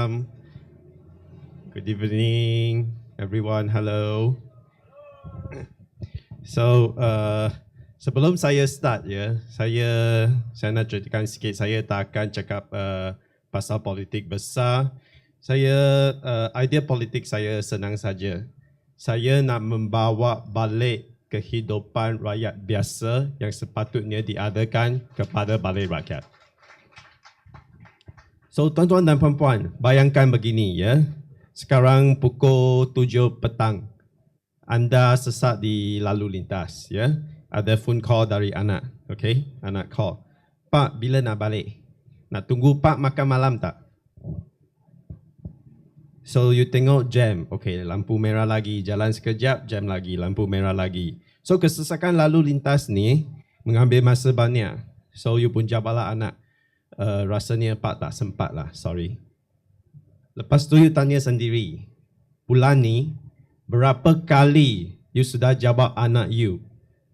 malam. Good evening, everyone. Hello. So, sebelum saya start saya nak ceritakan sikit. Saya tak akan cakap pasal politik besar. Idea politik saya senang saja. Saya nak membawa balik kehidupan rakyat biasa yang sepatutnya diadakan kepada balik rakyat. So, tuan-tuan dan puan-puan, bayangkan begini Sekarang pukul 7 petang. Anda sesat di lalu lintas Ada phone call dari anak, anak call. Pak, bila nak balik? Nak tunggu Pak makan malam tak? So you tengok jam, lampu merah lagi, jalan sekejap, jam lagi, lampu merah lagi. So kesesakan lalu lintas ni mengambil masa banyak. So you pun jawablah anak, rasanya Pak tak sempat lah, sorry. Lepas tu you tanya sendiri, bulan ni berapa kali you sudah jawab anak you,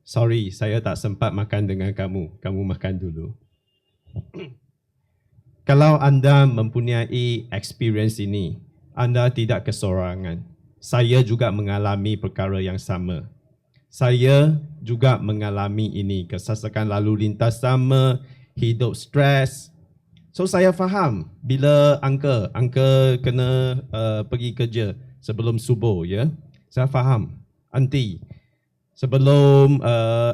sorry saya tak sempat makan dengan kamu, kamu makan dulu. Kalau anda mempunyai experience ini, anda tidak kesorangan. Saya juga mengalami perkara yang sama. Saya juga mengalami ini, kesesakan lalu lintas sama, hidup stres. So saya faham bila uncle kena pergi kerja sebelum subuh Saya faham. Aunty sebelum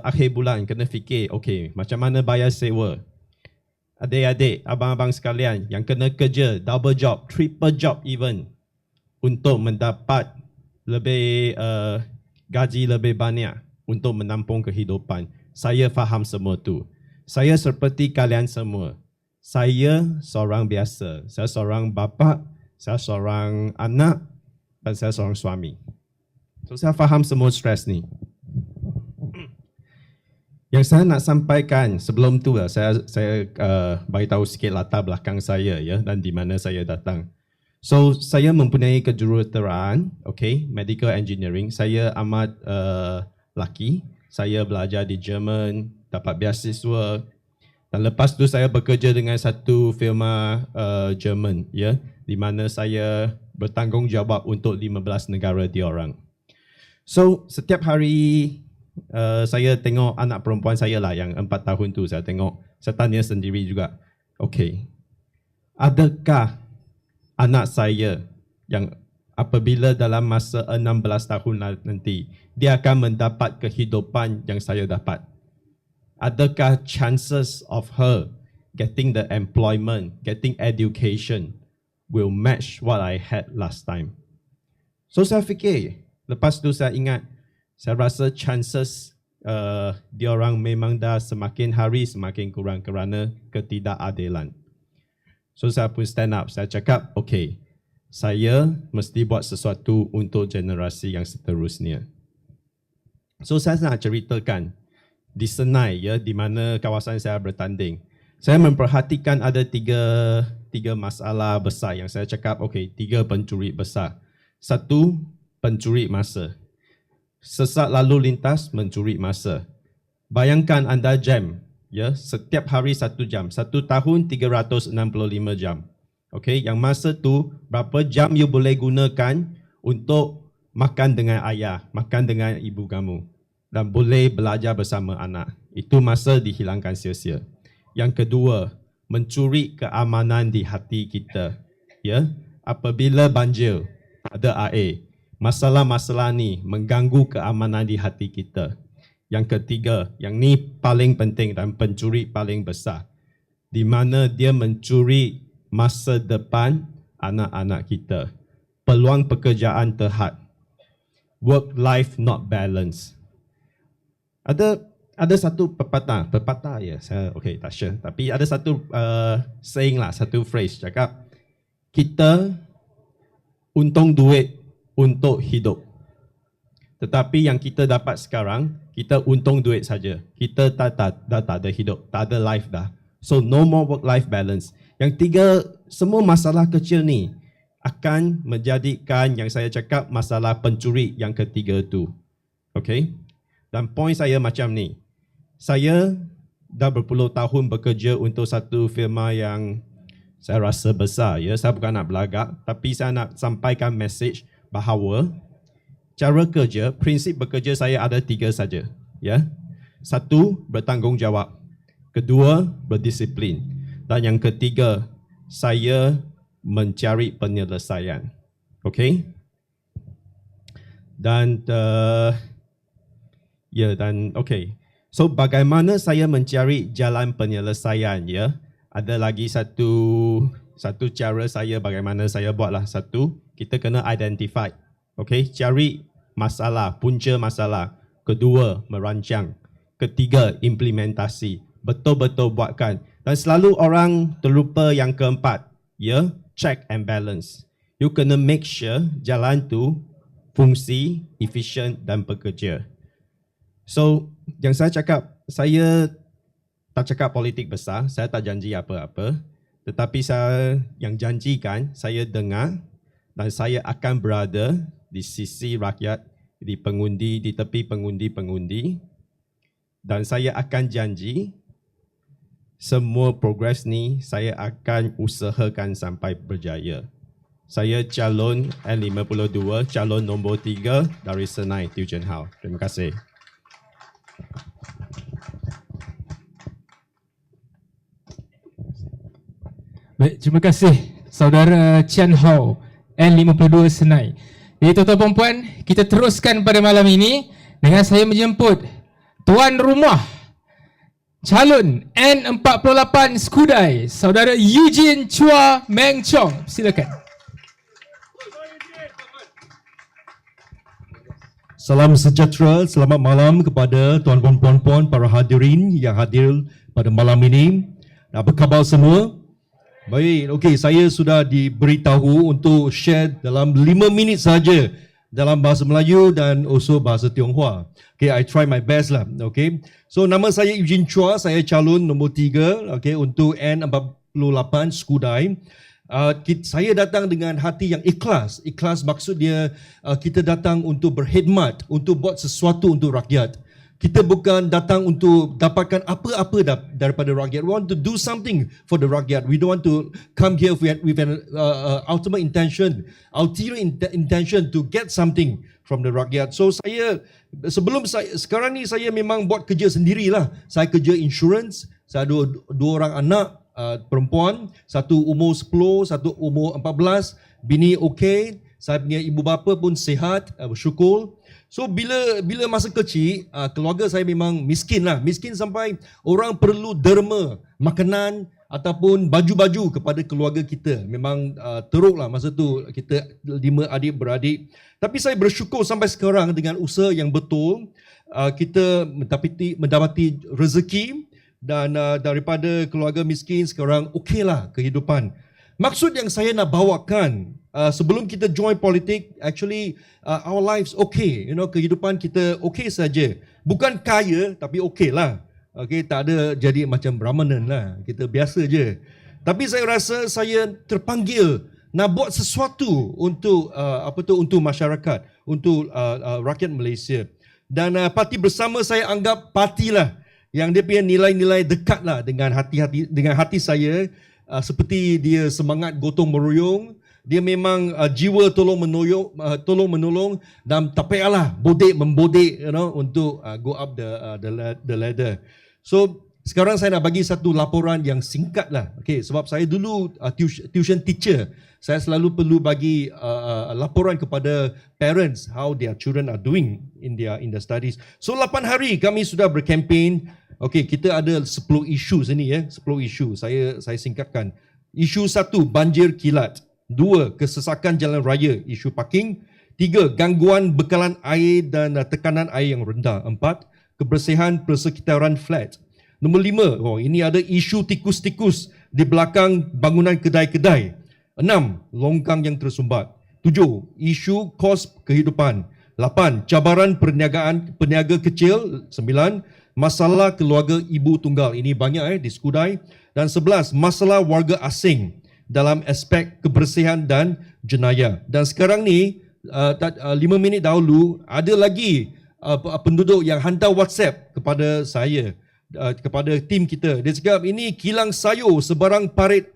akhir bulan kena fikir macam mana bayar sewa. Adik-adik, abang-abang sekalian yang kena kerja double job, triple job even untuk mendapat lebih gaji lebih banyak untuk menampung kehidupan. Saya faham semua tu. Saya seperti kalian semua. Saya seorang biasa. Saya seorang bapa, saya seorang anak dan saya seorang suami. So saya faham semua stres ni. Yang saya nak sampaikan sebelum tu saya bagi tahu sikit latar belakang saya dan di mana saya datang. So saya mempunyai kejuruteraan, medical engineering. Saya amat lucky. Saya belajar di Jerman, dapat beasiswa. Dan lepas tu saya bekerja dengan satu firma Jerman di mana saya bertanggungjawab untuk 15 negara diorang. So setiap hari saya tengok anak perempuan saya lah yang 4 tahun tu, saya tengok, saya tanya sendiri juga, adakah anak saya yang apabila dalam masa 16 tahun nanti dia akan mendapat kehidupan yang saya dapat? Adakah chances of her getting the employment, getting education will match what I had last time? So saya fikir, lepas tu saya ingat, saya rasa chances diorang memang dah semakin hari semakin kurang kerana ketidakadilan. So saya pun stand up, saya cakap, saya mesti buat sesuatu untuk generasi yang seterusnya. So saya nak ceritakan di Senai di mana kawasan saya bertanding. Saya memperhatikan ada tiga masalah besar yang saya cakap, 3 pencuri besar. 1, pencuri masa. Sesat lalu lintas, mencuri masa. Bayangkan anda jam, setiap hari 1 jam. 1 tahun 365 jam. Yang masa tu berapa jam you boleh gunakan untuk makan dengan ayah, makan dengan ibu kamu dan boleh belajar bersama anak. Itu masa dihilangkan sia-sia. Yang kedua, mencuri keamanan di hati kita. Apabila banjir, ada air, masalah-masalah ni mengganggu keamanan di hati kita. Yang ketiga, yang ni paling penting dan pencuri paling besar, di mana dia mencuri masa depan anak-anak kita. Peluang pekerjaan terhad. Work-life not balance. Ada satu pepatah saya tak sure, tapi ada satu saying lah, satu phrase cakap, kita untung duit untuk hidup. Tetapi yang kita dapat sekarang, kita untung duit saja. Kita dah tak ada hidup, tak ada life dah. So no more work-life balance. Yang 3, semua masalah kecil ni akan menjadikan yang saya cakap masalah pencuri yang ketiga tu. Dan poin saya macam ni. Saya dah berpuluh tahun bekerja untuk satu firma yang Saya rasa besar, ya. Saya bukan nak belagak, tapi saya nak sampaikan mesej bahawa cara kerja, prinsip bekerja saya ada 3 saja, ya. 1, bertanggungjawab. 2, berdisiplin. Dan yang ketiga, saya mencari penyelesaian. Okey? Dan okey. So bagaimana saya mencari jalan penyelesaian, ya? Ada lagi satu cara saya bagaimana saya buatlah. 1, kita kena identify. Okey, cari masalah, punca masalah. 2, merancang. 3, implementasi. Betul-betul buatkan. Dan selalu orang terlupa yang keempat, ya, check and balance. You kena make sure jalan tu fungsi, efisien dan bekerja. So, yang saya cakap, saya tak cakap politik besar, saya tak janji apa-apa, tetapi saya yang janjikan, saya dengar dan saya akan berada di sisi rakyat, di pengundi, di tepi pengundi-pengundi, dan saya akan janji semua progres ni saya akan usahakan sampai berjaya. Saya calon N52, calon nombor 3 dari Senai Tujuan Hau. Terima kasih. Baik, terima kasih Saudara Chan Hau, N52 Senai. Jadi tuan-tuan dan puan, kita teruskan pada malam ini dengan saya menjemput tuan rumah calon N48 Skudai, Saudara Eugene Chua Meng Chong. Silakan. Salam sejahtera, selamat malam kepada tuan-tuan puan-puan para hadirin yang hadir pada malam ini. Apa khabar semua? Baik, okey, saya sudah diberitahu untuk share dalam 5 minit saja dalam bahasa Melayu dan also bahasa Tionghoa. Okay, I try my best lah. Okay, so nama saya Eugene Chua, saya calon nombor 3, okay, untuk N48 Skudai. Saya datang dengan hati yang ikhlas. Ikhlas maksud dia kita datang untuk berkhidmat, untuk buat sesuatu untuk rakyat. Kita bukan datang untuk dapatkan apa-apa daripada rakyat. We want to do something for the rakyat. We don't want to come here with an ultimate intention, ulterior intention to get something from the rakyat. So sekarang ni saya memang buat kerja sendirilah. Saya kerja insurance. Saya ada dua orang anak perempuan, satu umur 10, satu umur 14. Bini okey. Saya punya ibu bapa pun sihat, bersyukur. So bila masa kecil, keluarga saya memang miskin lah. Miskin sampai orang perlu derma, makanan ataupun baju-baju kepada keluarga kita. Memang teruk lah masa tu, kita 5 adik-beradik. Tapi saya bersyukur sampai sekarang dengan usaha yang betul, kita mendapati rezeki dan daripada keluarga miskin sekarang okey lah kehidupan. Maksud yang saya nak bawakan, sebelum kita join politik, actually our lives okay, kehidupan kita okay saja. Bukan kaya tapi okay lah. Okay, tak ada jadi macam Brahmanan lah, kita biasa je. Tapi saya rasa saya terpanggil nak buat sesuatu untuk untuk masyarakat, untuk rakyat Malaysia. Dan parti bersama saya anggap parti lah yang dia punya nilai-nilai dekat lah dengan hati saya. Seperti dia semangat gotong meroyong, dia memang jiwa tolong menolong dan tak payahlah bodek untuk go up the ladder. So sekarang saya nak bagi satu laporan yang singkat lah. Okay, sebab saya dulu tuition teacher, saya selalu perlu bagi laporan kepada parents how their children are doing in their studies. So 8 hari kami sudah berkempen. Okey, kita ada 10 isu sini 10 isu. Saya singkatkan. Isu 1, banjir kilat. 2, kesesakan jalan raya, isu parking. 3, gangguan bekalan air dan tekanan air yang rendah. 4, kebersihan persekitaran flat. Nombor 5, ini ada isu tikus-tikus di belakang bangunan kedai-kedai. 6, longkang yang tersumbat. 7, isu kos kehidupan. 8, cabaran peniaga kecil. 9, masalah keluarga ibu tunggal. Ini banyak di Skudai. Dan 11, masalah warga asing dalam aspek kebersihan dan jenayah. Dan sekarang ni 5 minit dahulu ada lagi penduduk yang hantar WhatsApp kepada saya, kepada tim kita. Dia cakap ini kilang sayur sebarang parit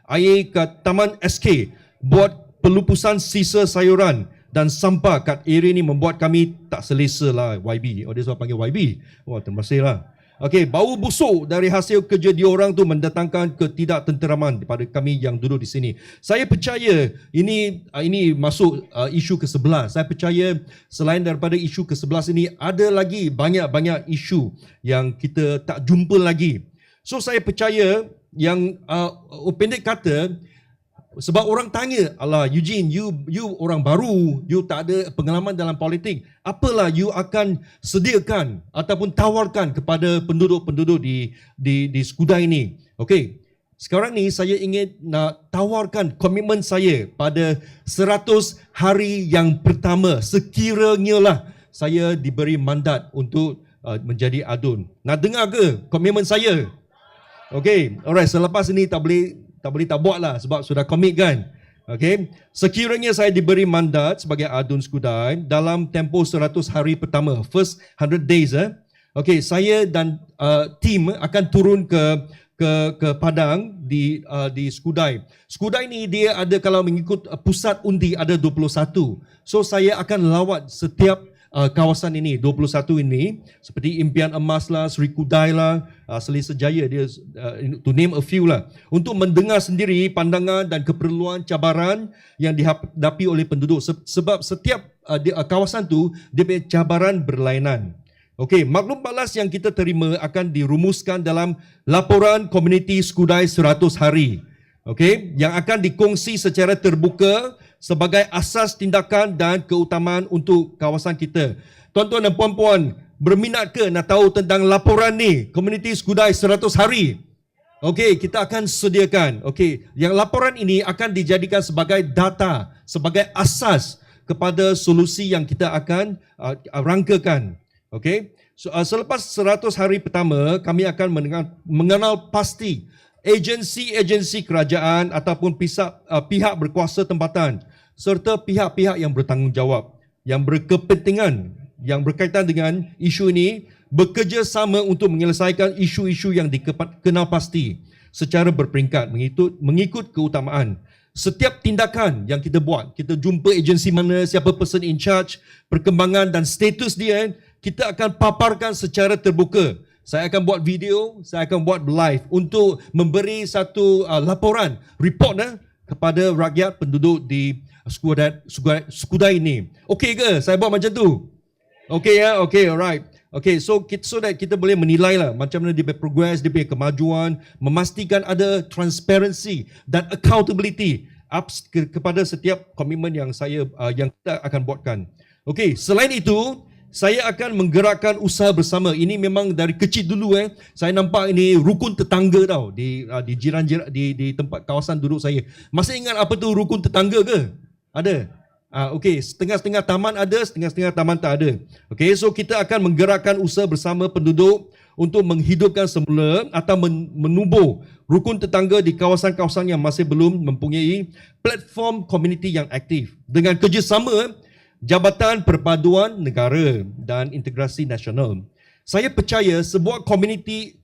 air kat Taman SK, buat pelupusan sisa sayuran dan sampah kat area ni membuat kami tak selesa lah YB. Oh, dia suruh panggil YB. Oh, terima kasih lah. Okey, bau busuk dari hasil kerja diorang tu mendatangkan ketidaktenteraman kepada kami yang duduk di sini. Saya percaya ini masuk isu ke-11. Saya percaya selain daripada isu ke-11 ini ada lagi banyak isu yang kita tak jumpa lagi. So saya percaya yang pendek kata, sebab orang tanya, "Alah Eugene, you orang baru, you tak ada pengalaman dalam politik. Apalah you akan sediakan ataupun tawarkan kepada penduduk-penduduk di Skudai ini?" Okey. Sekarang ni saya ingin nak tawarkan komitmen saya pada 100 hari yang pertama sekiranya lah saya diberi mandat untuk menjadi adun. Nak dengar ke komitmen saya? Okey. Alright, selepas ini tak boleh tak buat lah sebab sudah komit kan. Okay. Sekiranya saya diberi mandat sebagai adun Skudai dalam tempoh 100 hari pertama, first 100 days, okay, saya dan tim akan turun ke Padang di Skudai. Skudai ni dia ada, kalau mengikut pusat undi ada 21. So saya akan lawat setiap kawasan ini, 21 ini, seperti Impian Emas lah, Seri Kudai lah, Selesa Jaya, dia to name a few lah, untuk mendengar sendiri pandangan dan keperluan cabaran yang dihadapi oleh penduduk. Sebab setiap kawasan tu dia punya cabaran berlainan. Okey, maklum balas yang kita terima akan dirumuskan dalam laporan komuniti Skudai 100 hari. Okey, yang akan dikongsi secara terbuka sebagai asas tindakan dan keutamaan untuk kawasan kita. Tuan-tuan dan puan-puan, berminat ke nak tahu tentang laporan ni, komuniti Skudai 100 hari? Okey, kita akan sediakan. Okey, yang laporan ini akan dijadikan sebagai data, sebagai asas kepada solusi yang kita akan rangkakan. Okey, so, selepas 100 hari pertama, kami akan mengenal pasti agensi-agensi kerajaan ataupun pihak berkuasa tempatan serta pihak-pihak yang bertanggungjawab, yang berkepentingan, yang berkaitan dengan isu ini, bekerjasama untuk menyelesaikan isu-isu yang dikenal pasti secara berperingkat mengikut keutamaan. Setiap tindakan yang kita buat, kita jumpa agensi mana, siapa person in charge, perkembangan dan status dia, kita akan paparkan secara terbuka. Saya akan buat video, saya akan buat live untuk memberi satu laporan, report kepada rakyat penduduk di Skudai ini. Okey ke saya buat macam tu? Okey ya, okey, alright. Okey, so that kita boleh menilai lah macam mana dia punya progress, dia punya kemajuan, memastikan ada transparency dan accountability kepada setiap komitmen yang kita akan buatkan. Okey, selain itu, saya akan menggerakkan usaha bersama. Ini memang dari kecil dulu saya nampak ini rukun tetangga tau di jiran-jiran di tempat kawasan duduk saya. Masih ingat apa tu rukun tetangga ke? Ada. Okey, setengah-setengah taman ada, setengah-setengah taman tak ada. Okey, so kita akan menggerakkan usaha bersama penduduk untuk menghidupkan semula atau menubuh rukun tetangga di kawasan-kawasan yang masih belum mempunyai platform komuniti yang aktif. Dengan kerjasama Jabatan Perpaduan Negara dan Integrasi Nasional. Saya percaya sebuah komuniti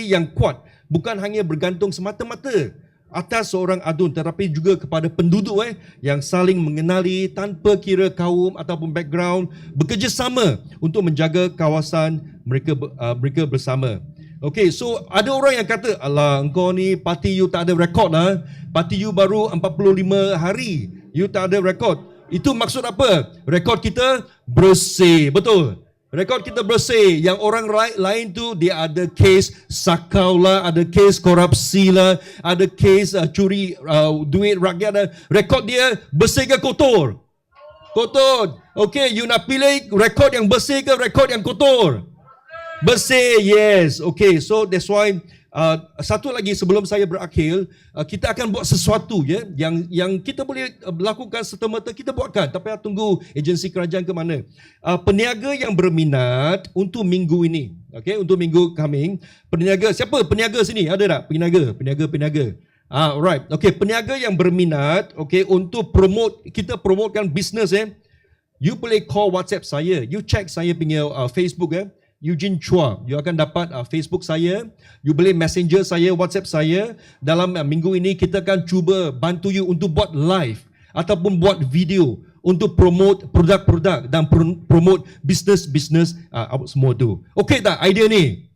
yang kuat bukan hanya bergantung semata-mata atas seorang adun tetapi juga kepada penduduk yang saling mengenali tanpa kira kaum ataupun background, bekerjasama untuk menjaga kawasan mereka bersama. Okey, so ada orang yang kata, "Alah, engkau ni parti you tak ada rekod lah. Parti you baru 45 hari. You tak ada rekod." Itu maksud apa? Rekod kita bersih. Betul. Rekod kita bersih. Yang orang lain tu dia ada kes sakau lah, ada kes korupsi lah, ada kes curi duit rakyat lah. Rekod dia bersih ke kotor? Kotor. Okay, you nak pilih rekod yang bersih ke rekod yang kotor? Bersih, yes. Okay, so that's why satu lagi sebelum saya berakhir, kita akan buat sesuatu yang kita boleh lakukan serta-merta, kita buatkan, tapi tunggu agensi kerajaan ke mana. Peniaga yang berminat untuk minggu ini, okay, untuk minggu coming, peniaga, siapa peniaga sini? Ada tak? Peniaga. Alright. Okay, peniaga yang berminat, okay, untuk kita promotekan bisnes you boleh call WhatsApp saya, you check saya punya Facebook Eugene Chua. You akan dapat Facebook saya, you boleh messenger saya, WhatsApp saya. Dalam minggu ini kita akan cuba bantu you untuk buat live ataupun buat video untuk promote produk-produk dan promote business awak semua tu. Okay tak idea ni?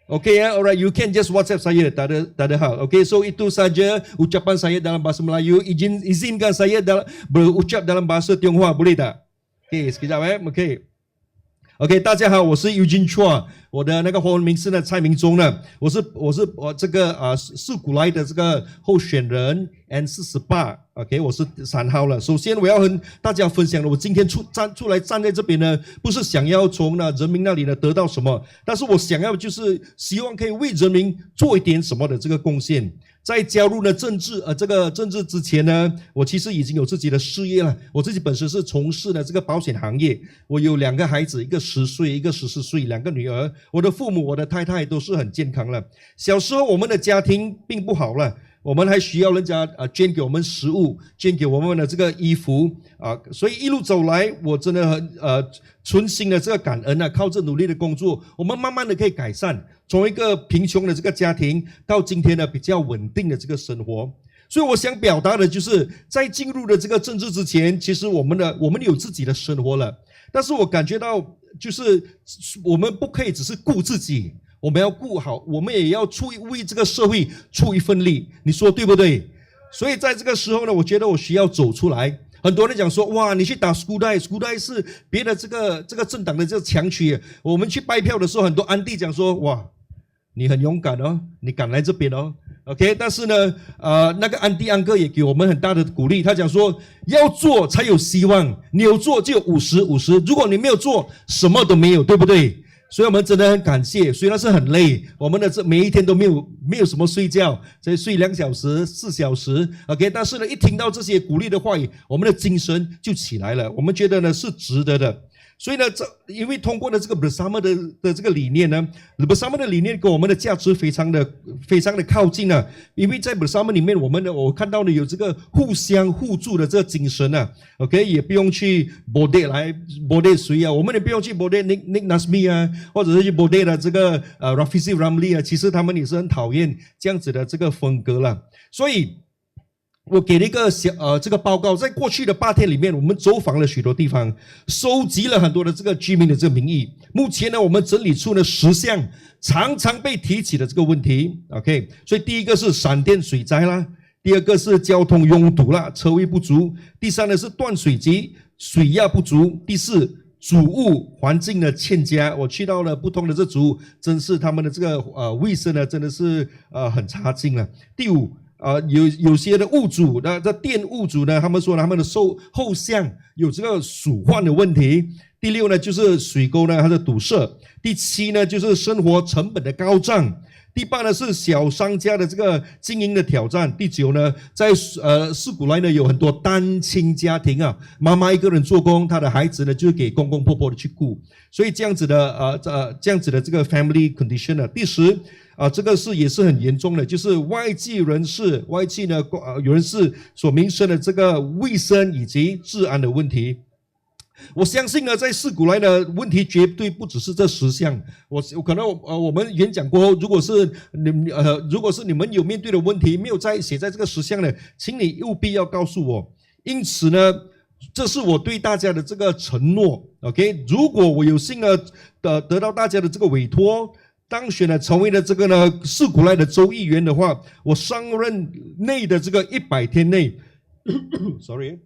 Okay ya, alright, you can just WhatsApp saya, tak ada hal. Okay, so itu saja ucapan saya dalam bahasa Melayu. Izinkan saya berucap dalam bahasa Tionghoa, boleh tak? Okay, sekejap okay. OK， 大家好，我是 Eugene Chua， 我的那个华文名是呢蔡明忠呢，我这个四股来的这个候选人 N48， OK， 我是3号了。首先我要和大家分享的，我今天出来站在这边呢，不是想要从人民那里呢得到什么，但是我想要就是希望可以为人民做一点什么的这个贡献。在加入呢政治之前呢，我其实已经有自己的事业了。我自己本身是从事的这个保险行业，我有2个孩子，一个10岁，一个14岁，2个女儿。我的父母，我的太太都是很健康了。小时候我们的家庭并不好了，我们还需要人家捐给我们食物，捐给我们的这个衣服所以一路走来，我真的很存心的这个感恩靠着努力的工作，我们慢慢的可以改善。从一个贫穷的这个家庭到今天呢比较稳定的这个生活，所以我想表达的就是在进入的这个政治之前，其实我们有自己的生活了，但是我感觉到就是我们不可以只是顾自己，我们要顾好，我们也要为这个社会出一份力，你说对不对？所以在这个时候呢，我觉得我需要走出来。很多人讲说，哇，你去打Skudai是别的这个政党的这个强取。我们去拜票的时候，很多安弟讲说，哇，你很勇敢哦，你敢来这边哦 ，OK。但是呢，那个安弟安哥也给我们很大的鼓励，他讲说，要做才有希望，你有做就有50-50，如果你没有做，什么都没有，对不对？所以我们真的很感谢，虽然是很累，我们的每一天都没有什么睡觉，所以睡2小时、4小时 ，OK。但是呢，一听到这些鼓励的话语，我们的精神就起来了，我们觉得呢是值得的。所以呢，因为通过了这个 bersama 的这个理念呢 ，bersama 的理念跟我们的价值非常的靠近啊。因为在 bersama 里面，我看到呢有这个互相互助的这个精神啊 ，OK， 也不用去 bodek 谁啊，我们也不用去 bodek Nick Nazmi 啊，或者是去 bodek 的这个Rafizi Ramli 啊，其实他们也是很讨厌这样子的这个风格了，所以。我给了一个这个报告，在过去的8天里面，我们走访了许多地方，收集了很多的这个居民的这个民意。目前呢，我们整理出了10项常常被提起的这个问题。OK， 所以第一个是闪电水灾啦，第二个是交通拥堵啦，车位不足，第三呢是断水机，水压不足，第4。主屋环境的欠佳，我去到了不同的这主屋，真是他们的这个卫生呢，真的是很差劲了。第5。有些的屋主这店屋主呢，他们说他们的后巷有这个鼠患的问题。第6呢，就是水沟呢它的堵塞。第7呢，就是生活成本的高涨。第8呢，是小商家的这个经营的挑战。第9呢，在四股来呢有很多单亲家庭啊，妈妈一个人做工，她的孩子呢就给公公婆婆的去顾，所以这样子的这个 family condition 呢。第10。这个也是很严重的，就是外籍人士所民生的这个卫生以及治安的问题。我相信呢，在四股来的问题绝对不只是这10项。我可能我们演讲过后，如果是你们有面对的问题没有写在这个10项呢，请你务必要告诉我。因此呢，这是我对大家的这个承诺。OK， 如果我有幸呢得到大家的这个委托。当选了，成为了这个呢四股来的州议员的话，我上任内的这个100天内，sorry，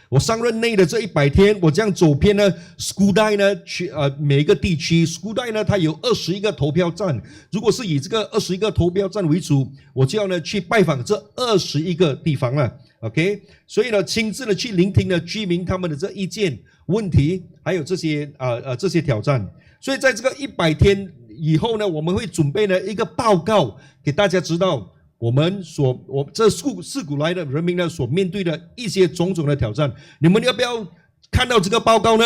我上任内的这100天，我这样走遍呢 Skudai 呢去每一个地区 ，Skudai 呢它有21个投票站，如果是以这个21个投票站为主，我就要呢去拜访这21个地方了 ，OK， 所以呢亲自的去聆听呢居民他们的这意见、问题，还有这些挑战，所以在这个100天。以后呢，我们会准备呢一个报告给大家知道，我这四股来的人民呢所面对的一些种种的挑战。你们要不要看到这个报告呢？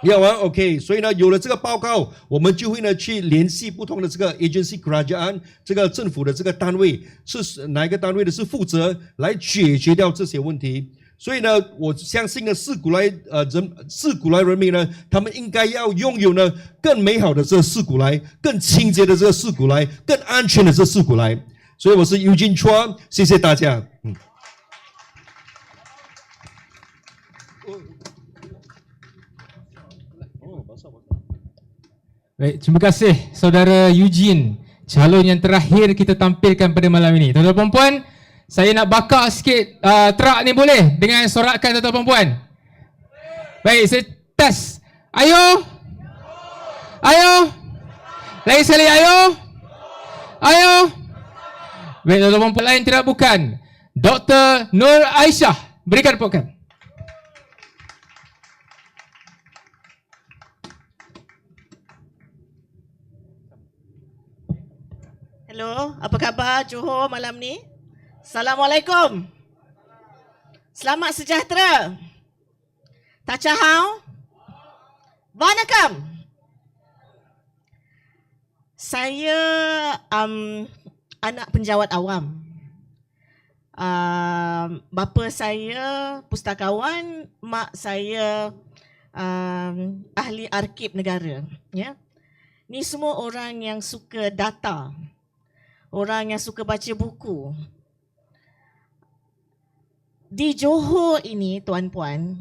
要啊 ，OK。所以呢，有了这个报告，我们就会呢去联系不同的这个 agency kerajaan 这个政府的这个单位，是哪一个单位的是负责来解决掉这些问题。所以呢，我相信呢，自古来人民呢，他们应该要拥有呢更美好的这四股来，更清洁的这个四股来，更安全的这四股来。所以我是 Eugene Chua， 谢谢大家。Baik, terima kasih saudara Eugene, calon yang terakhir kita tampilkan pada malam ini. Tuan-tuan dan puan, saya nak bakar sikit terak ni boleh dengan sorakan tuan-tuan dan puan? Baik, saya test. Ayo. Ayo. Lagi sekali ayo. Ayo. Baik, tuan-tuan dan puan lain tidak bukan Dr. Nur Aisyah. Berikan tepukan. Hello, apa khabar Johor malam ni? Assalamualaikum. Selamat sejahtera. Tachahau. Vanakkam. Saya anak penjawat awam. Bapa saya pustakawan, mak saya ahli arkib negara. Ya. Ni semua orang yang suka data. Orang yang suka baca buku. Di Johor ini, tuan-puan,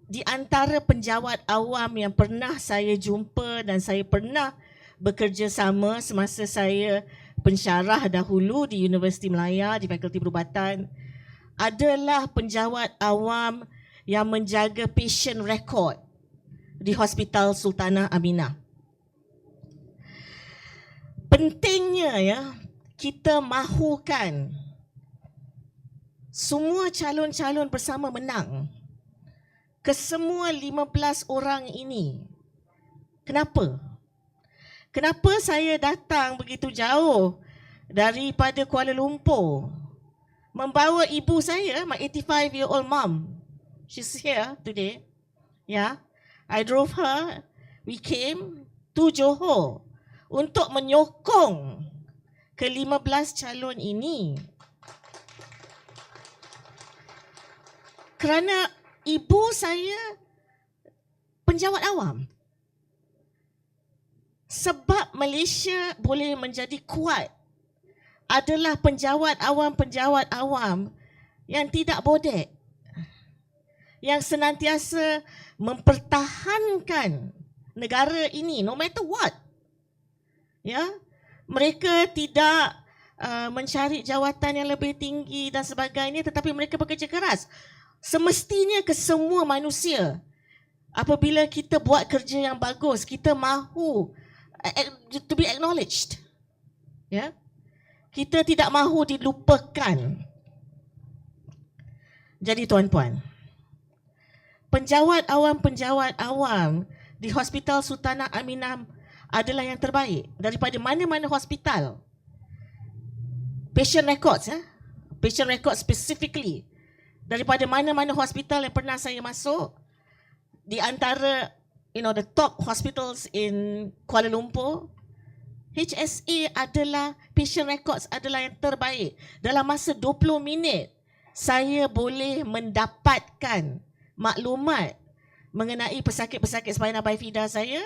di antara penjawat awam yang pernah saya jumpa dan saya pernah bekerja sama semasa saya pensyarah dahulu di Universiti Melaya, di Fakulti Perubatan, adalah penjawat awam yang menjaga patient record di Hospital Sultanah Aminah. Pentingnya ya, kita mahukan semua calon-calon bersama menang. Kesemua 15 orang ini. Kenapa? Kenapa saya datang begitu jauh daripada Kuala Lumpur membawa ibu saya, my 85-year-old mom. She's here today. Yeah, I drove her. We came to Johor untuk menyokong ke-15 calon ini. Kerana ibu saya penjawat awam. Sebab Malaysia boleh menjadi kuat adalah penjawat awam yang tidak bodek. Yang senantiasa mempertahankan negara ini no matter what. Ya, mereka tidak mencari jawatan yang lebih tinggi dan sebagainya, tetapi mereka bekerja keras. Semestinya kesemua manusia, apabila kita buat kerja yang bagus, kita mahu to be acknowledged. Ya, kita tidak mahu dilupakan. Jadi tuan-puan, penjawat awam di Hospital Sultanah Aminah adalah yang terbaik daripada mana-mana hospital. Patient records, patient records specifically daripada mana-mana hospital yang pernah saya masuk, di antara the top hospitals in Kuala Lumpur, HSA adalah, patient records adalah yang terbaik. Dalam masa 20 minit saya boleh mendapatkan maklumat mengenai pesakit-pesakit spina bifida saya.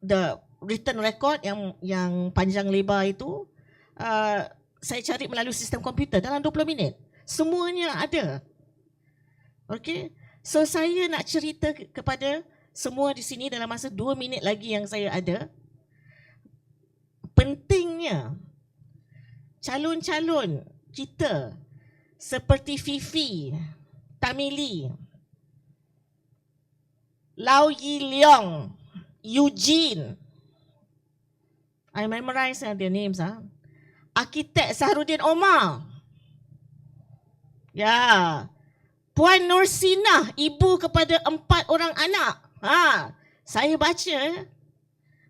The written record yang panjang lebar itu, saya cari melalui sistem komputer dalam 20 minit. Semuanya ada. Okay. So saya nak cerita kepada semua di sini dalam masa 2 minit lagi yang saya ada. Pentingnya calon-calon kita seperti Fifi, Tamili, Lau Yi Leong, Eugene, I memorize their names. Arkitek Sahrudin Omar. Ya. Puan Nursinah, ibu kepada 4 orang anak. Saya baca.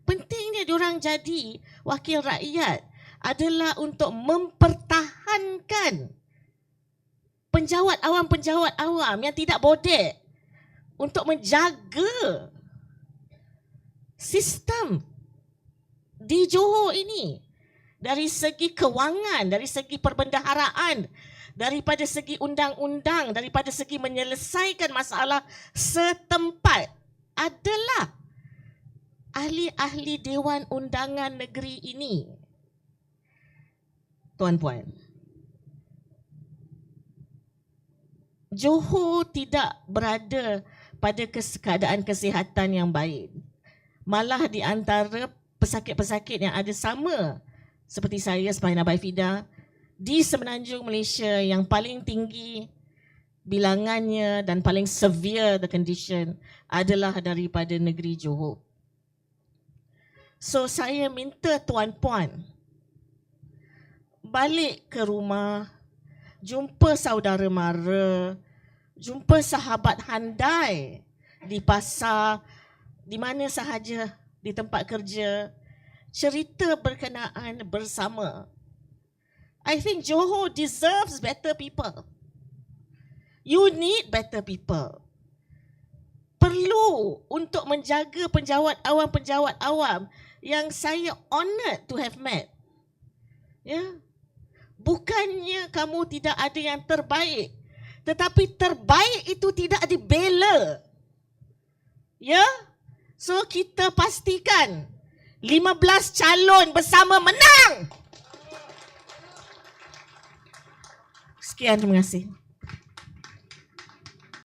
Pentingnya diorang jadi wakil rakyat adalah untuk mempertahankan penjawat awam yang tidak bodek, untuk menjaga sistem di Johor ini dari segi kewangan, dari segi perbendaharaan, daripada segi undang-undang, daripada segi menyelesaikan masalah setempat adalah ahli-ahli Dewan Undangan Negeri ini. Tuan-puan, Johor tidak berada pada keadaan kesihatan yang baik. Malah di antara pesakit-pesakit yang ada sama seperti saya sebagai Nabai Fida di Semenanjung Malaysia yang paling tinggi bilangannya dan paling severe the condition adalah daripada negeri Johor. So saya minta tuan-puan balik ke rumah, jumpa saudara mara, jumpa sahabat handai di pasar, di mana sahaja, di tempat kerja, cerita berkenaan bersama. I think Johor deserves better people. You need better people. Perlu untuk menjaga penjawat awam yang saya honoured to have met. Ya. Bukannya kamu tidak ada yang terbaik, tetapi terbaik itu tidak dibela. Ya? So kita pastikan 15 calon bersama menang. Sekian, terima kasih.